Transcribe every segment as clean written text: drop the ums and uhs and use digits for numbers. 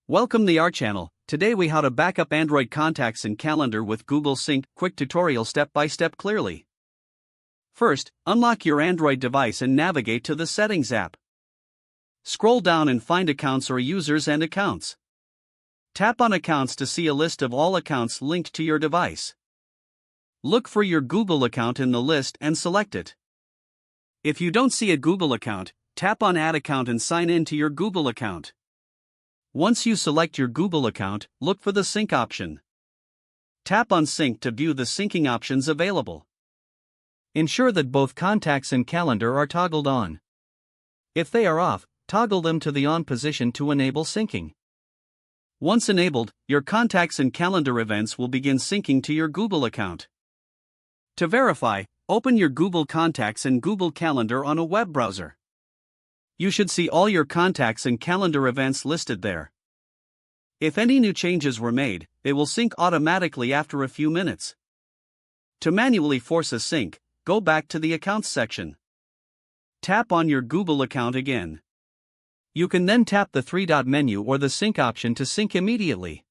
Welcome to our channel. Today we how to backup Android contacts and calendar with Google Sync. Quick tutorial step by step clearly. First, unlock your Android device and navigate to the Settings app. Scroll down and find Accounts or Users and Accounts. Tap on Accounts to see a list of all accounts linked to your device. Look for your Google account in the list and select it. If you don't see a Google account, tap on Add Account and sign in to your Google account. Once you select your Google account, look for the Sync option. Tap on Sync to view the syncing options available. Ensure that both contacts and calendar are toggled on. If they are off, toggle them to the on position to enable syncing. Once enabled, your contacts and calendar events will begin syncing to your Google account. To verify, open your Google Contacts and Google Calendar on a web browser. You should see all your contacts and calendar events listed there. If any new changes were made, they will sync automatically after a few minutes. To manually force a sync, go back to the Accounts section. Tap on your Google account again. You can then tap the three-dot menu or the Sync option to sync immediately.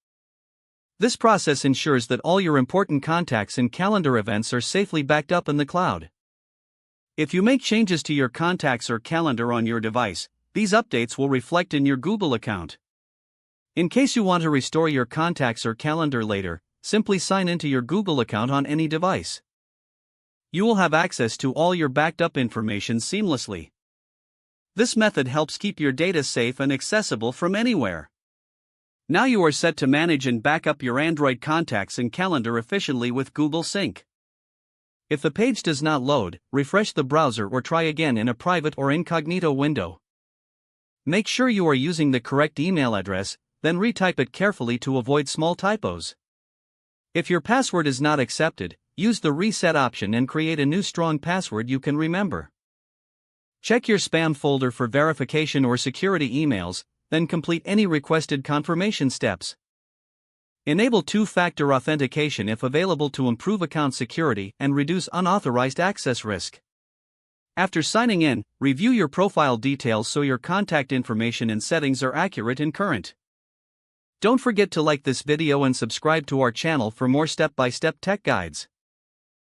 This process ensures that all your important contacts and calendar events are safely backed up in the cloud. If you make changes to your contacts or calendar on your device, these updates will reflect in your Google account. In case you want to restore your contacts or calendar later, simply sign into your Google account on any device. You will have access to all your backed up information seamlessly. This method helps keep your data safe and accessible from anywhere. Now you are set to manage and back up your Android contacts and calendar efficiently with Google Sync. If the page does not load, refresh the browser or try again in a private or incognito window. Make sure you are using the correct email address, then retype it carefully to avoid small typos. If your password is not accepted, use the reset option and create a new strong password you can remember. Check your spam folder for verification or security emails, then complete any requested confirmation steps. Enable two-factor authentication if available to improve account security and reduce unauthorized access risk. After signing in, review your profile details so your contact information and settings are accurate and current. Don't forget to like this video and subscribe to our channel for more step-by-step tech guides.